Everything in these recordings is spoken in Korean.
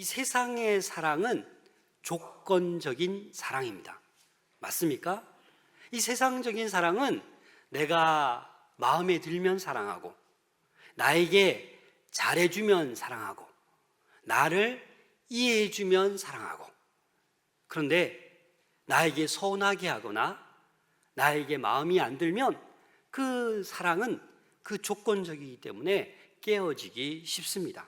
이 세상의 사랑은 조건적인 사랑입니다. 맞습니까? 이 세상적인 사랑은 내가 마음에 들면 사랑하고, 나에게 잘해주면 사랑하고, 나를 이해해주면 사랑하고, 그런데 나에게 서운하게 하거나 나에게 마음이 안 들면 그 사랑은 그 조건적이기 때문에 깨어지기 쉽습니다.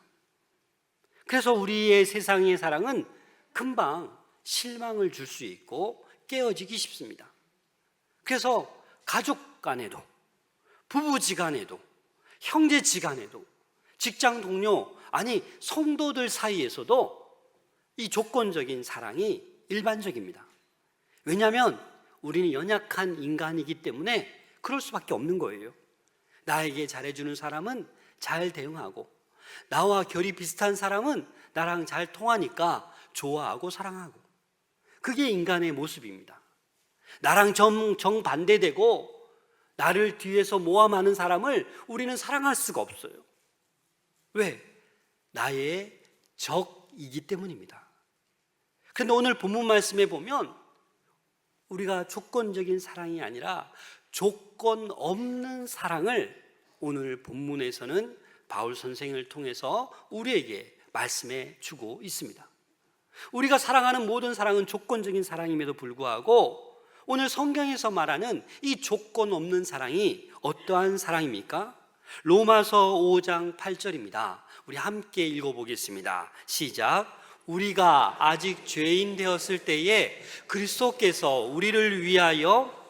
그래서 우리의 세상의 사랑은 금방 실망을 줄 수 있고 깨어지기 쉽습니다. 그래서 가족 간에도, 부부지간에도, 형제지간에도, 직장 동료, 아니 성도들 사이에서도 이 조건적인 사랑이 일반적입니다. 왜냐하면 우리는 연약한 인간이기 때문에 그럴 수밖에 없는 거예요. 나에게 잘해주는 사람은 잘 대응하고, 나와 결이 비슷한 사람은 나랑 잘 통하니까 좋아하고 사랑하고, 그게 인간의 모습입니다. 나랑 정반대되고 나를 뒤에서 모함하는 사람을 우리는 사랑할 수가 없어요. 왜? 나의 적이기 때문입니다. 그런데 오늘 본문 말씀에 보면 우리가 조건적인 사랑이 아니라 조건 없는 사랑을 오늘 본문에서는 바울 선생을 통해서 우리에게 말씀해 주고 있습니다. 우리가 사랑하는 모든 사랑은 조건적인 사랑임에도 불구하고 오늘 성경에서 말하는 이 조건 없는 사랑이 어떠한 사랑입니까? 로마서 5장 8절입니다. 우리 함께 읽어보겠습니다. 시작. 우리가 아직 죄인 되었을 때에 그리스도께서 우리를 위하여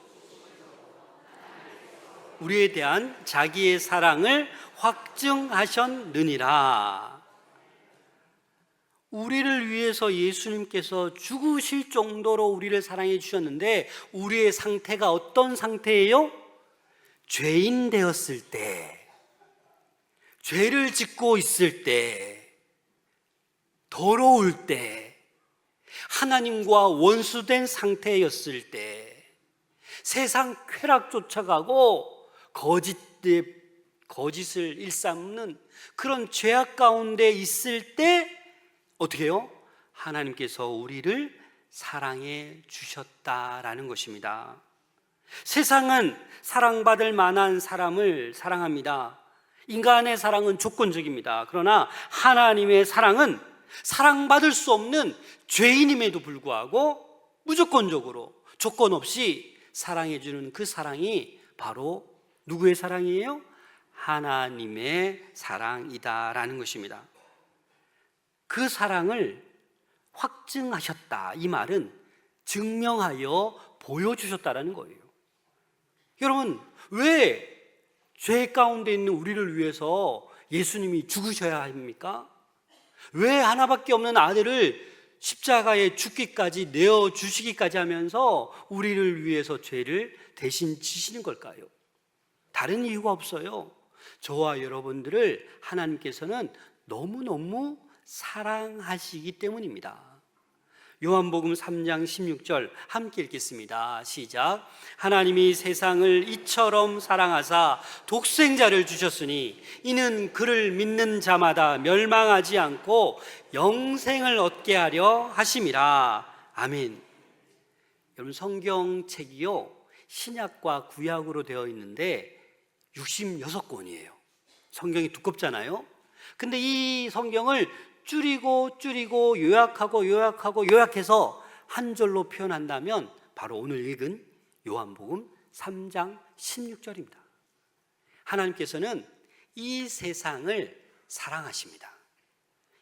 우리에 대한 자기의 사랑을 확증하셨느니라. 우리를 위해서 예수님께서 죽으실 정도로 우리를 사랑해 주셨는데 우리의 상태가 어떤 상태예요? 죄인 되었을 때, 죄를 짓고 있을 때, 더러울 때, 하나님과 원수된 상태였을 때, 세상 쾌락 쫓아가고 거짓을 일삼는 그런 죄악 가운데 있을 때 어떻게 해요? 하나님께서 우리를 사랑해 주셨다라는 것입니다. 세상은 사랑받을 만한 사람을 사랑합니다. 인간의 사랑은 조건적입니다. 그러나 하나님의 사랑은 사랑받을 수 없는 죄인임에도 불구하고 무조건적으로 조건 없이 사랑해 주는 그 사랑이 바로 누구의 사랑이에요? 하나님의 사랑이다라는 것입니다. 그 사랑을 확증하셨다, 이 말은 증명하여 보여주셨다라는 거예요. 여러분, 왜 죄 가운데 있는 우리를 위해서 예수님이 죽으셔야 합니까? 왜 하나밖에 없는 아들을 십자가에 죽기까지 내어주시기까지 하면서 우리를 위해서 죄를 대신 지시는 걸까요? 다른 이유가 없어요. 저와 여러분들을 하나님께서는 너무너무 사랑하시기 때문입니다. 요한복음 3장 16절 함께 읽겠습니다. 시작. 하나님이 세상을 이처럼 사랑하사 독생자를 주셨으니 이는 그를 믿는 자마다 멸망하지 않고 영생을 얻게 하려 하심이라. 아멘. 여러분, 성경책이요, 신약과 구약으로 되어 있는데 66권이에요. 성경이 두껍잖아요. 근데 이 성경을 줄이고 요약해서 한 절로 표현한다면 바로 오늘 읽은 요한복음 3장 16절입니다. 하나님께서는 이 세상을 사랑하십니다.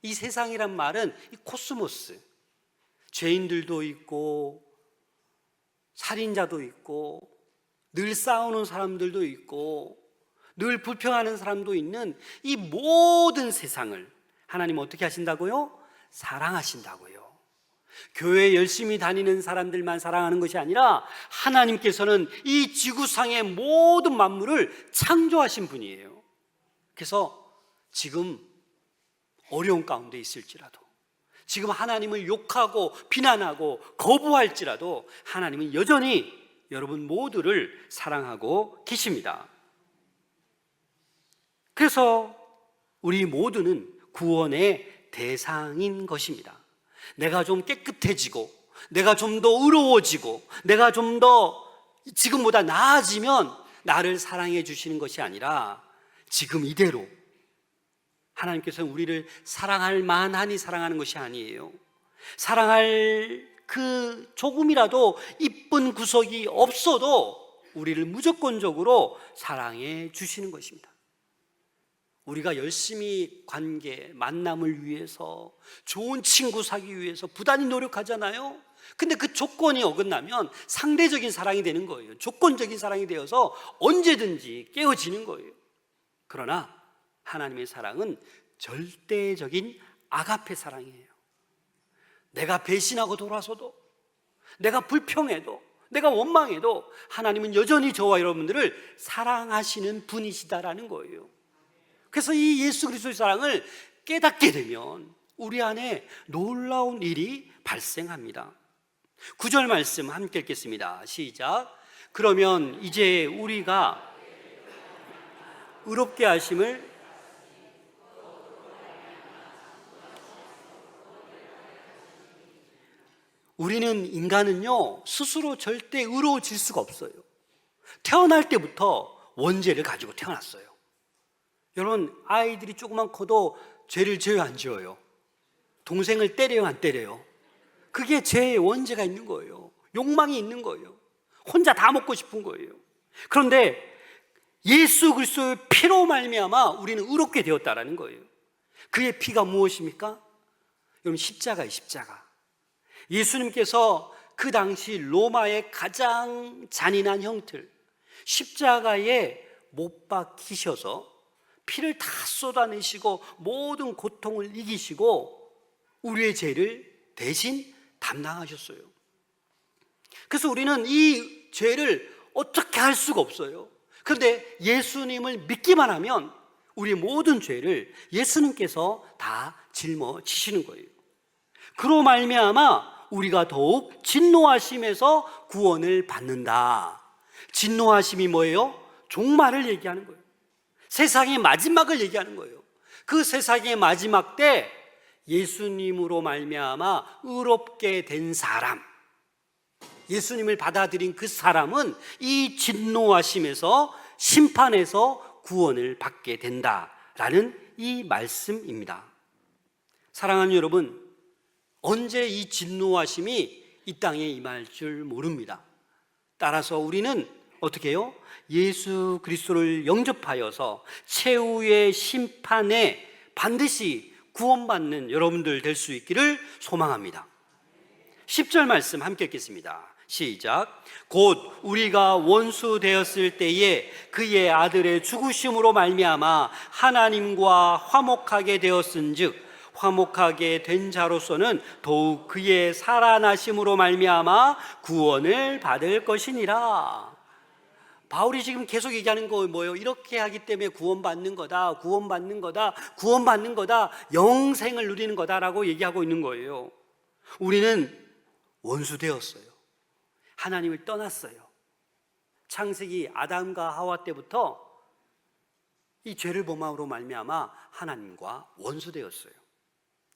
이 세상이란 말은 이 코스모스, 죄인들도 있고 살인자도 있고 늘 싸우는 사람들도 있고 늘 불평하는 사람도 있는 이 모든 세상을 하나님 어떻게 하신다고요? 사랑하신다고요. 교회 열심히 다니는 사람들만 사랑하는 것이 아니라 하나님께서는 이 지구상의 모든 만물을 창조하신 분이에요. 그래서 지금 어려운 가운데 있을지라도, 지금 하나님을 욕하고 비난하고 거부할지라도 하나님은 여전히 여러분 모두를 사랑하고 계십니다. 그래서 우리 모두는 구원의 대상인 것입니다. 내가 좀 깨끗해지고, 내가 좀 더 의로워지고, 내가 좀 더 지금보다 나아지면 나를 사랑해 주시는 것이 아니라 지금 이대로 하나님께서는 우리를 사랑할 만하니 사랑하는 것이 아니에요. 사랑할 그 조금이라도 이쁜 구석이 없어도 우리를 무조건적으로 사랑해 주시는 것입니다. 우리가 열심히 관계, 만남을 위해서, 좋은 친구 사기 위해서 부단히 노력하잖아요. 근데 그 조건이 어긋나면 상대적인 사랑이 되는 거예요. 조건적인 사랑이 되어서 언제든지 깨어지는 거예요. 그러나 하나님의 사랑은 절대적인 아가페 사랑이에요. 내가 배신하고 돌아서도, 내가 불평해도, 내가 원망해도 하나님은 여전히 저와 여러분들을 사랑하시는 분이시다라는 거예요. 그래서 이 예수 그리스도의 사랑을 깨닫게 되면 우리 안에 놀라운 일이 발생합니다. 9절 말씀 함께 읽겠습니다. 시작. 그러면 이제 우리가 의롭게 하심을 우리는 인간은요 스스로 절대 의로워질 수가 없어요. 태어날 때부터 원죄를 가지고 태어났어요. 여러분, 아이들이 조금만 커도 죄를 지어요, 안 지어요? 동생을 때려요, 안 때려요? 그게 죄의 원죄가 있는 거예요. 욕망이 있는 거예요. 혼자 다 먹고 싶은 거예요. 그런데 예수 그리스도의 피로 말미암아 우리는 의롭게 되었다라는 거예요. 그의 피가 무엇입니까? 여러분, 십자가예요, 십자가. 예수님께서 그 당시 로마의 가장 잔인한 형틀, 십자가에 못 박히셔서 피를 다 쏟아내시고 모든 고통을 이기시고 우리의 죄를 대신 담당하셨어요. 그래서 우리는 이 죄를 어떻게 할 수가 없어요. 그런데 예수님을 믿기만 하면 우리의 모든 죄를 예수님께서 다 짊어지시는 거예요. 그로 말미암아 우리가 더욱 진노하심에서 구원을 받는다. 진노하심이 뭐예요? 종말을 얘기하는 거예요. 세상의 마지막을 얘기하는 거예요. 그 세상의 마지막 때 예수님으로 말미암아 의롭게 된 사람, 예수님을 받아들인 그 사람은 이 진노하심에서, 심판에서 구원을 받게 된다라는 이 말씀입니다. 사랑하는 여러분, 언제 이 진노하심이 이 땅에 임할 줄 모릅니다. 따라서 우리는 어떻게 해요? 예수 그리스도를 영접하여서 최후의 심판에 반드시 구원받는 여러분들 될 수 있기를 소망합니다. 10절 말씀 함께 읽겠습니다. 시작. 곧 우리가 원수 되었을 때에 그의 아들의 죽으심으로 말미암아 하나님과 화목하게 되었은즉 화목하게 된 자로서는 더욱 그의 살아나심으로 말미암아 구원을 받을 것이니라. 바울이 지금 계속 얘기하는 거 뭐예요? 이렇게 하기 때문에 구원받는 거다, 구원받는 거다, 구원받는 거다, 영생을 누리는 거다라고 얘기하고 있는 거예요. 우리는 원수 되었어요. 하나님을 떠났어요. 창세기 아담과 하와 때부터 이 죄를 범함으로 말미암아 하나님과 원수 되었어요.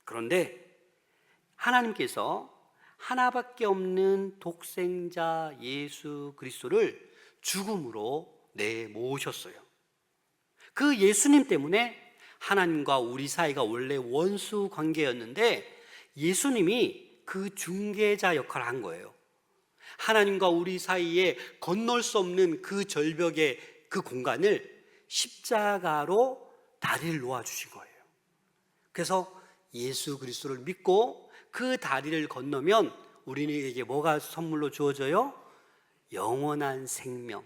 그런데 하나님께서 하나밖에 없는 독생자 예수 그리스도를 죽음으로 내모으셨어요. 그 예수님 때문에 하나님과 우리 사이가 원래 원수 관계였는데 예수님이 그 중개자 역할을 한 거예요. 하나님과 우리 사이에 건널 수 없는 그 절벽의 그 공간을 십자가로 다리를 놓아주신 거예요. 그래서 예수 그리스도를 믿고 그 다리를 건너면 우리에게 뭐가 선물로 주어져요? 영원한 생명,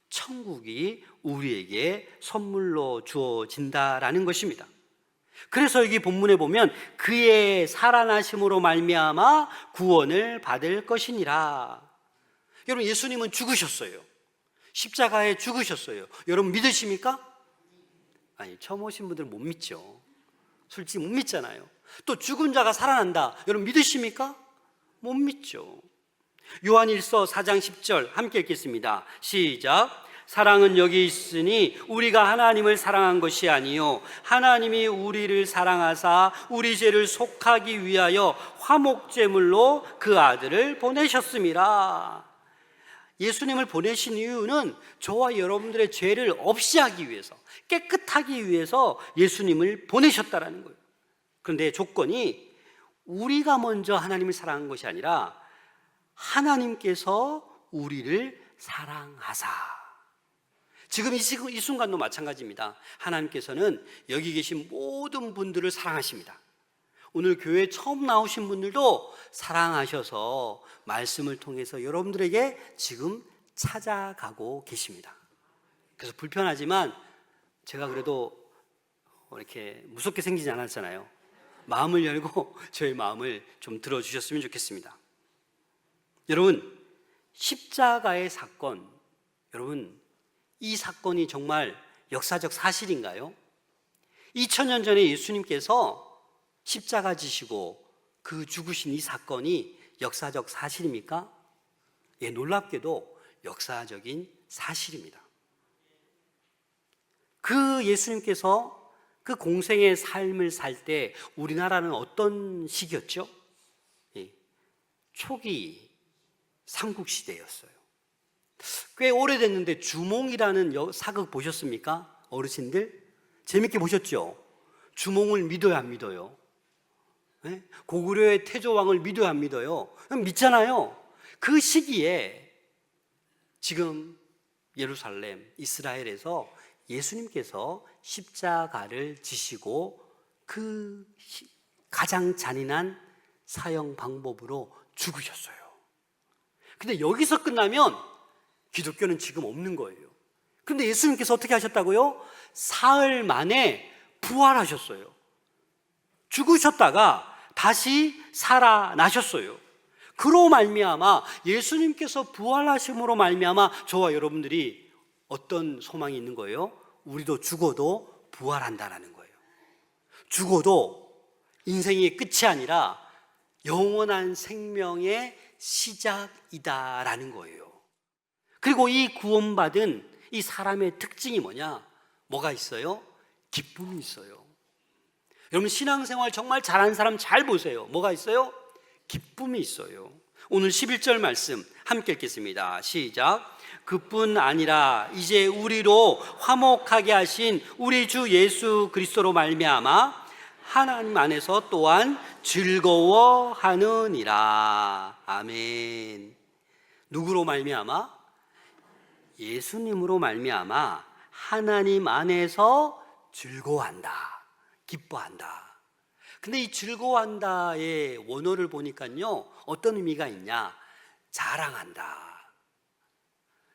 천국이 우리에게 선물로 주어진다라는 것입니다. 그래서 여기 본문에 보면 그의 살아나심으로 말미암아 구원을 받을 것이니라. 여러분, 예수님은 죽으셨어요. 십자가에 죽으셨어요. 여러분 믿으십니까? 아니, 처음 오신 분들은 못 믿죠. 솔직히 못 믿잖아요. 또 죽은 자가 살아난다. 여러분 믿으십니까? 못 믿죠. 요한일서 4장 10절 함께 읽겠습니다. 시작. 사랑은 여기 있으니 우리가 하나님을 사랑한 것이 아니요 하나님이 우리를 사랑하사 우리 죄를 속하기 위하여 화목제물로 그 아들을 보내셨음이라. 예수님을 보내신 이유는 저와 여러분들의 죄를 없이 하기 위해서, 깨끗하기 위해서 예수님을 보내셨다라는 거예요. 그런데 조건이 우리가 먼저 하나님을 사랑한 것이 아니라 하나님께서 우리를 사랑하사. 지금 이 순간도 마찬가지입니다. 하나님께서는 여기 계신 모든 분들을 사랑하십니다. 오늘 교회에 처음 나오신 분들도 사랑하셔서 말씀을 통해서 여러분들에게 지금 찾아가고 계십니다. 그래서 불편하지만 제가 그래도 이렇게 무섭게 생기지 않았잖아요. 마음을 열고 저의 마음을 좀 들어주셨으면 좋겠습니다. 여러분, 십자가의 사건, 여러분, 이 사건이 정말 역사적 사실인가요? 2000년 전에 예수님께서 십자가 지시고 그 죽으신 이 사건이 역사적 사실입니까? 예, 놀랍게도 역사적인 사실입니다. 그 예수님께서 그 공생의 삶을 살 때 우리나라는 어떤 시기였죠? 예, 초기 삼국시대였어요. 꽤 오래됐는데 주몽이라는 사극 보셨습니까? 어르신들? 재밌게 보셨죠? 주몽을 믿어야 안 믿어요? 네? 고구려의 태조왕을 믿어야 안 믿어요? 믿잖아요. 그 시기에 지금 예루살렘, 이스라엘에서 예수님께서 십자가를 지시고 그 가장 잔인한 사형 방법으로 죽으셨어요. 근데 여기서 끝나면 기독교는 지금 없는 거예요. 근데 예수님께서 어떻게 하셨다고요? 사흘 만에 부활하셨어요. 죽으셨다가 다시 살아나셨어요. 그로 말미암아 예수님께서 부활하심으로 말미암아 저와 여러분들이 어떤 소망이 있는 거예요? 우리도 죽어도 부활한다라는 거예요. 죽어도 인생의 끝이 아니라 영원한 생명의 시작이다라는 거예요. 그리고 이 구원받은 이 사람의 특징이 뭐냐? 뭐가 있어요? 기쁨이 있어요. 여러분, 신앙생활 정말 잘하는 사람 잘 보세요. 뭐가 있어요? 기쁨이 있어요. 오늘 11절 말씀 함께 읽겠습니다. 시작. 그뿐 아니라 이제 우리로 화목하게 하신 우리 주 예수 그리스도로 말미암아 하나님 안에서 또한 즐거워하느니라. 아멘. 누구로 말미암아? 예수님으로 말미암아 하나님 안에서 즐거워한다. 기뻐한다. 근데 이 즐거워한다의 원어를 보니까요, 어떤 의미가 있냐? 자랑한다.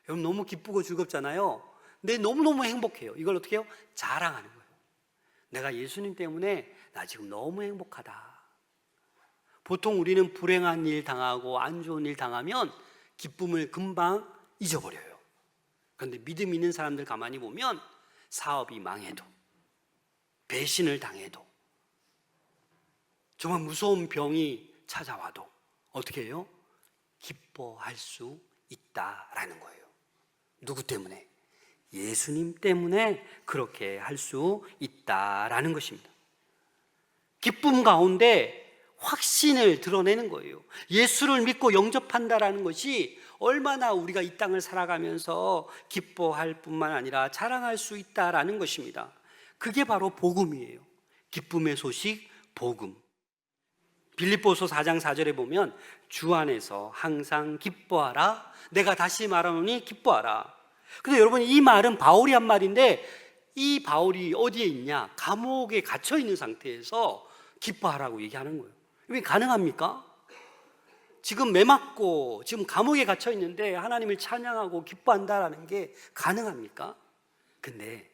여러분, 너무 기쁘고 즐겁잖아요. 근데 너무너무 행복해요. 이걸 어떻게 해요? 자랑하는 거예요. 내가 예수님 때문에 나 지금 너무 행복하다. 보통 우리는 불행한 일 당하고 안 좋은 일 당하면 기쁨을 금방 잊어버려요. 그런데 믿음 있는 사람들 가만히 보면 사업이 망해도, 배신을 당해도, 정말 무서운 병이 찾아와도 어떻게 해요? 기뻐할 수 있다라는 거예요. 누구 때문에? 예수님 때문에 그렇게 할 수 있다라는 것입니다. 기쁨 가운데 확신을 드러내는 거예요. 예수를 믿고 영접한다라는 것이 얼마나 우리가 이 땅을 살아가면서 기뻐할 뿐만 아니라 자랑할 수 있다라는 것입니다. 그게 바로 복음이에요. 기쁨의 소식, 복음. 빌립보서 4장 4절에 보면 주 안에서 항상 기뻐하라. 내가 다시 말하노니 기뻐하라. 근데 여러분, 이 말은 바울이 한 말인데 이 바울이 어디에 있냐? 감옥에 갇혀 있는 상태에서 기뻐하라고 얘기하는 거예요. 이게 가능합니까? 지금 매 맞고 지금 감옥에 갇혀 있는데 하나님을 찬양하고 기뻐한다라는 게 가능합니까? 근데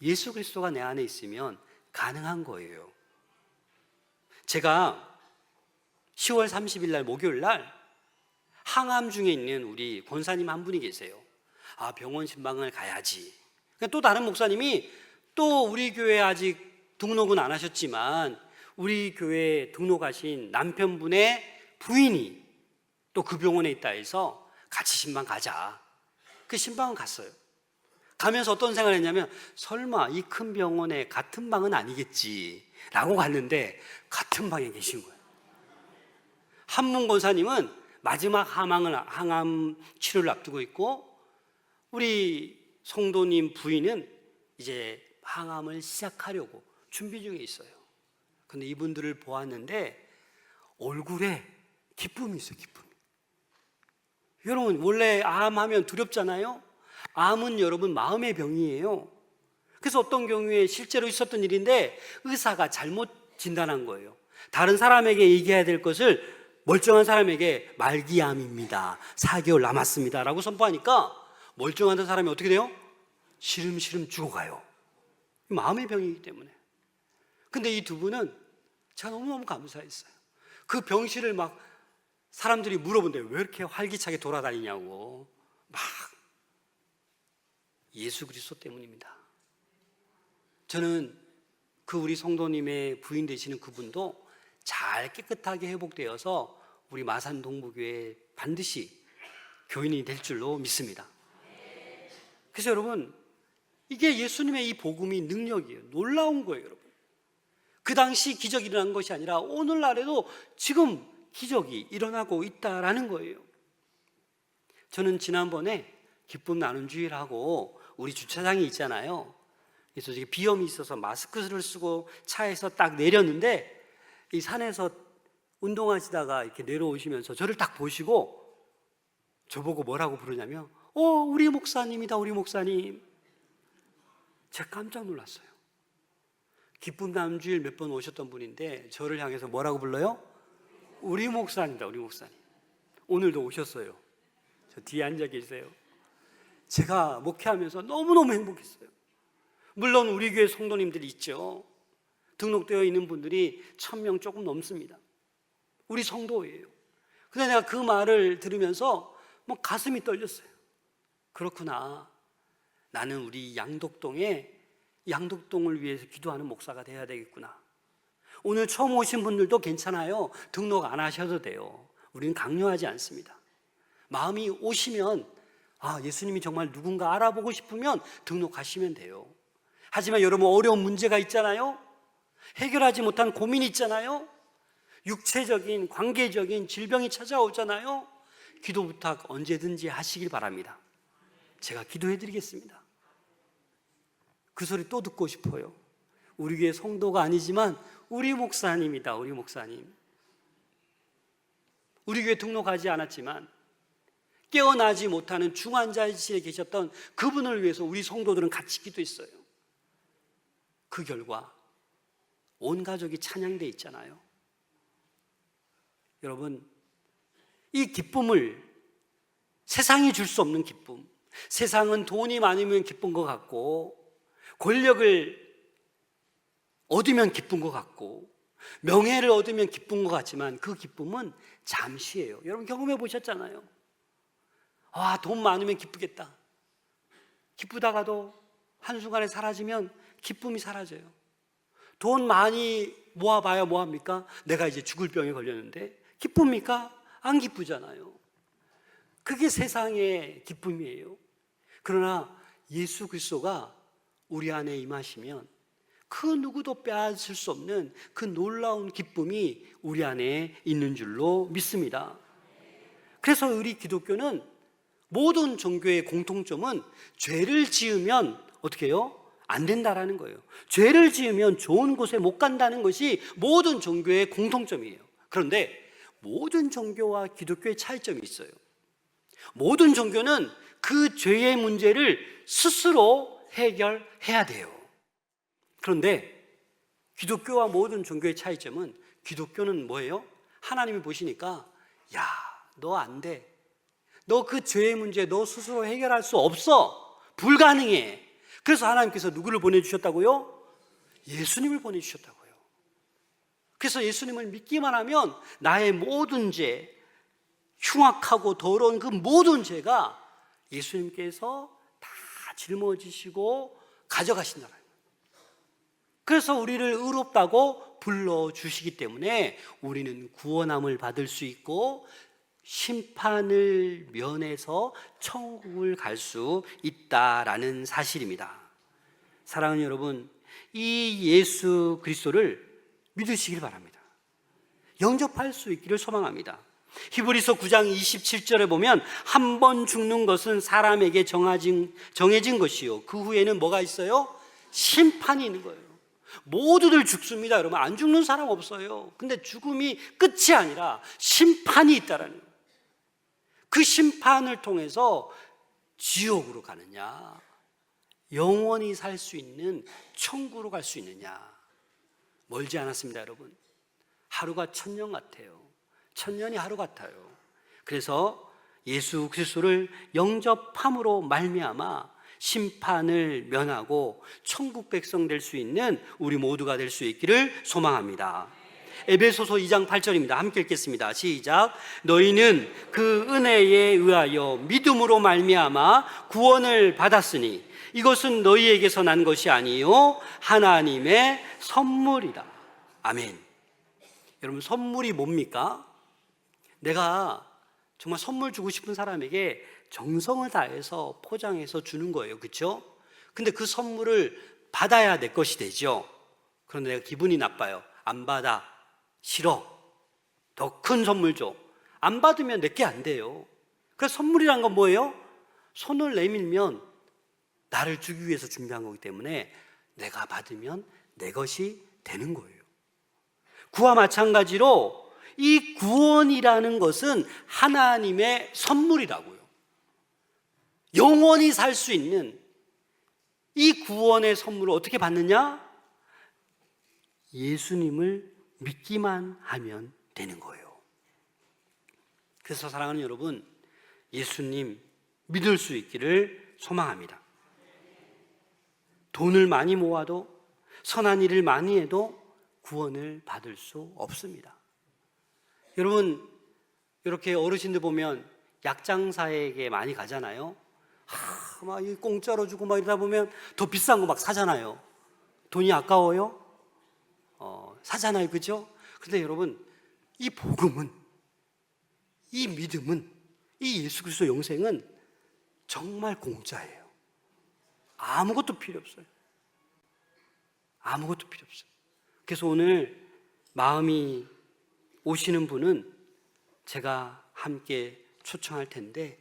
예수 그리스도가 내 안에 있으면 가능한 거예요. 제가 10월 30일 날 목요일 날 항암 중에 있는 우리 권사님 한 분이 계세요. 아, 병원 신방을 가야지. 또 다른 목사님이 또 우리 교회 아직 등록은 안 하셨지만 우리 교회에 등록하신 남편분의 부인이 또 그 병원에 있다 해서 같이 신방 가자. 그 신방은 갔어요. 가면서 어떤 생각을 했냐면 설마 이 큰 병원에 같은 방은 아니겠지 라고 갔는데 같은 방에 계신 거예요. 한문 권사님은 마지막 항암 치료를 앞두고 있고, 우리 성도님 부인은 이제 항암을 시작하려고 준비 중에 있어요. 근데 이분들을 보았는데 얼굴에 기쁨이 있어요. 기쁨이. 여러분, 원래 암하면 두렵잖아요. 암은 여러분 마음의 병이에요. 그래서 어떤 경우에 실제로 있었던 일인데 의사가 잘못 진단한 거예요. 다른 사람에게 얘기해야 될 것을 멀쩡한 사람에게 말기암입니다, 4개월 남았습니다 라고 선포하니까 멀쩡한 사람이 어떻게 돼요? 시름시름 죽어가요. 마음의 병이기 때문에. 근데 이 두 분은 제가 너무너무 감사했어요. 그 병실을 막 사람들이 물어본대요. 왜 이렇게 활기차게 돌아다니냐고. 막 예수 그리스도 때문입니다. 저는 그 우리 성도님의 부인 되시는 그분도 잘 깨끗하게 회복되어서 우리 마산 동부교회 반드시 교인이 될 줄로 믿습니다. 그래서 여러분, 이게 예수님의 이 복음이 능력이에요. 놀라운 거예요, 여러분. 그 당시 기적이 일어난 것이 아니라 오늘날에도 지금 기적이 일어나고 있다라는 거예요. 저는 지난번에 기쁨 나눔 주일하고 우리 주차장이 있잖아요. 그래서 비염이 있어서 마스크를 쓰고 차에서 딱 내렸는데 이 산에서 운동하시다가 이렇게 내려오시면서 저를 딱 보시고 저보고 뭐라고 부르냐면 우리 목사님이다, 우리 목사님. 제가 깜짝 놀랐어요. 기쁨 나눔 주일 몇 번 오셨던 분인데 저를 향해서 뭐라고 불러요? 우리 목사님이다, 우리 목사님. 오늘도 오셨어요. 저 뒤에 앉아 계세요. 제가 목회하면서 너무너무 행복했어요. 물론 우리 교회 성도님들이 있죠. 등록되어 있는 분들이 1000명 조금 넘습니다. 우리 성도예요. 근데 내가 그 말을 들으면서 가슴이 떨렸어요. 그렇구나. 나는 우리 양덕동을 위해서 기도하는 목사가 돼야 되겠구나. 오늘 처음 오신 분들도 괜찮아요. 등록 안 하셔도 돼요. 우리는 강요하지 않습니다. 마음이 오시면 예수님이 정말 누군가 알아보고 싶으면 등록하시면 돼요. 하지만 여러분, 어려운 문제가 있잖아요. 해결하지 못한 고민이 있잖아요. 육체적인, 관계적인 질병이 찾아오잖아요. 기도 부탁 언제든지 하시길 바랍니다. 제가 기도해 드리겠습니다. 그 소리 또 듣고 싶어요. 우리 교회 성도가 아니지만 우리 목사님이다, 우리 목사님. 우리 교회 등록하지 않았지만 깨어나지 못하는 중환자실에 계셨던 그분을 위해서 우리 성도들은 같이 기도했어요. 그 결과 온 가족이 찬양돼 있잖아요. 여러분, 이 기쁨을, 세상이 줄 수 없는 기쁨, 세상은 돈이 많으면 기쁜 것 같고 권력을 얻으면 기쁜 것 같고 명예를 얻으면 기쁜 것 같지만 그 기쁨은 잠시예요. 여러분 경험해 보셨잖아요. 돈 많으면 기쁘겠다. 기쁘다가도 한순간에 사라지면 기쁨이 사라져요. 돈 많이 모아봐야 뭐합니까? 내가 이제 죽을 병에 걸렸는데 기쁩니까? 안 기쁘잖아요. 그게 세상의 기쁨이에요. 그러나 예수 그리스도가 우리 안에 임하시면 그 누구도 빼앗을 수 없는 그 놀라운 기쁨이 우리 안에 있는 줄로 믿습니다. 그래서 우리 기독교는 모든 종교의 공통점은 죄를 지으면 어떻게 해요? 안 된다라는 거예요. 죄를 지으면 좋은 곳에 못 간다는 것이 모든 종교의 공통점이에요. 그런데 모든 종교와 기독교의 차이점이 있어요. 모든 종교는 그 죄의 문제를 스스로 해결해야 돼요. 그런데 기독교와 모든 종교의 차이점은, 기독교는 뭐예요? 하나님이 보시니까 너 안 돼. 너 그 죄의 문제 너 스스로 해결할 수 없어. 불가능해. 그래서 하나님께서 누구를 보내주셨다고요? 예수님을 보내주셨다고요. 그래서 예수님을 믿기만 하면 나의 모든 죄, 흉악하고 더러운 그 모든 죄가 예수님께서 다 짊어지시고 가져가신다는 거예요. 그래서 우리를 의롭다고 불러주시기 때문에 우리는 구원함을 받을 수 있고 심판을 면해서 천국을 갈 수 있다라는 사실입니다. 사랑하는 여러분, 이 예수 그리스도를 믿으시길 바랍니다. 영접할 수 있기를 소망합니다. 히브리서 9장 27절에 보면 한 번 죽는 것은 사람에게 정해진 것이요, 그 후에는 뭐가 있어요? 심판이 있는 거예요. 모두들 죽습니다. 여러분, 안 죽는 사람 없어요. 근데 죽음이 끝이 아니라 심판이 있다라는 거예요. 그 심판을 통해서 지옥으로 가느냐, 영원히 살 수 있는 천국으로 갈 수 있느냐, 멀지 않았습니다. 여러분, 하루가 천년 같아요. 천년이 하루 같아요. 그래서 예수 그리스도를 영접함으로 말미암아 심판을 면하고 천국 백성 될 수 있는 우리 모두가 될 수 있기를 소망합니다. 에베소서 2장 8절입니다. 함께 읽겠습니다. 시작. 너희는 그 은혜에 의하여 믿음으로 말미암아 구원을 받았으니 이것은 너희에게서 난 것이 아니요 하나님의 선물이다. 아멘. 여러분, 선물이 뭡니까? 내가 정말 선물 주고 싶은 사람에게 정성을 다해서 포장해서 주는 거예요. 그렇죠? 근데 그 선물을 받아야 내 것이 되죠. 그런데 내가 기분이 나빠요. 안 받아. 싫어. 더 큰 선물 줘. 안 받으면 내게 안 돼요. 그래서 선물이란 건 뭐예요? 손을 내밀면 나를 주기 위해서 준비한 거기 때문에 내가 받으면 내 것이 되는 거예요. 그와 마찬가지로 이 구원이라는 것은 하나님의 선물이라고요. 영원히 살 수 있는 이 구원의 선물을 어떻게 받느냐? 예수님을 믿기만 하면 되는 거예요. 그래서 사랑하는 여러분, 예수님 믿을 수 있기를 소망합니다. 돈을 많이 모아도, 선한 일을 많이 해도 구원을 받을 수 없습니다. 여러분, 이렇게 어르신들 보면 약장사에게 많이 가잖아요. 막 공짜로 주고 막 이러다 보면 더 비싼 거 막 사잖아요. 돈이 아까워요? 사잖아요. 그죠? 근데 여러분, 이 복음은, 이 믿음은, 이 예수 그리스도 영생은 정말 공짜예요. 아무것도 필요 없어요. 아무것도 필요 없어요. 그래서 오늘 마음이 오시는 분은 제가 함께 초청할 텐데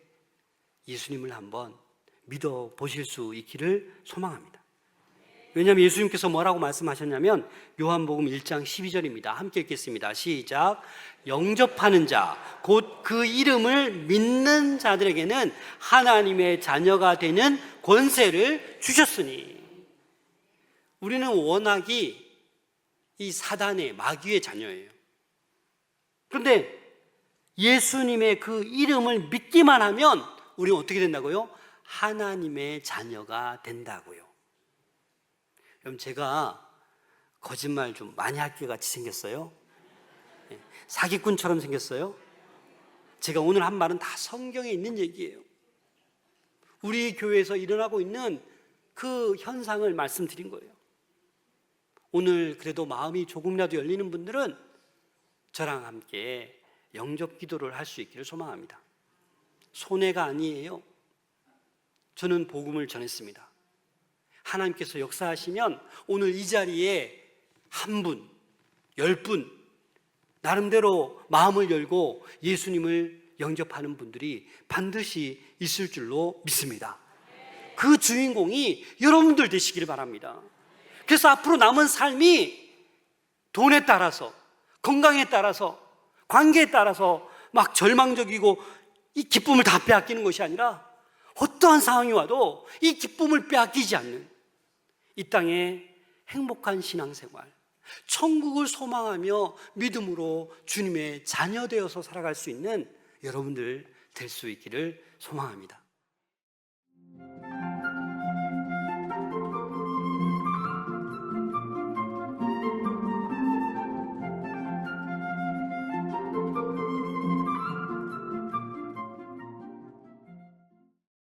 예수님을 한번 믿어 보실 수 있기를 소망합니다. 왜냐하면 예수님께서 뭐라고 말씀하셨냐면 요한복음 1장 12절입니다. 함께 읽겠습니다. 시작. 영접하는 자, 곧 그 이름을 믿는 자들에게는 하나님의 자녀가 되는 권세를 주셨으니. 우리는 워낙이 이 사단의 마귀의 자녀예요. 그런데 예수님의 그 이름을 믿기만 하면 우리는 어떻게 된다고요? 하나님의 자녀가 된다고요. 여러분, 제가 거짓말 좀 많이 할 것 같이 생겼어요? 사기꾼처럼 생겼어요? 제가 오늘 한 말은 다 성경에 있는 얘기예요. 우리 교회에서 일어나고 있는 그 현상을 말씀드린 거예요. 오늘 그래도 마음이 조금이라도 열리는 분들은 저랑 함께 영접 기도를 할 수 있기를 소망합니다. 손해가 아니에요. 저는 복음을 전했습니다. 하나님께서 역사하시면 오늘 이 자리에 한 분, 10분 나름대로 마음을 열고 예수님을 영접하는 분들이 반드시 있을 줄로 믿습니다. 그 주인공이 여러분들 되시기를 바랍니다. 그래서 앞으로 남은 삶이 돈에 따라서, 건강에 따라서, 관계에 따라서 막 절망적이고 이 기쁨을 다 빼앗기는 것이 아니라 어떠한 상황이 와도 이 기쁨을 빼앗기지 않는 이 땅의 행복한 신앙생활, 천국을 소망하며 믿음으로 주님의 자녀 되어서 살아갈 수 있는 여러분들 될 수 있기를 소망합니다.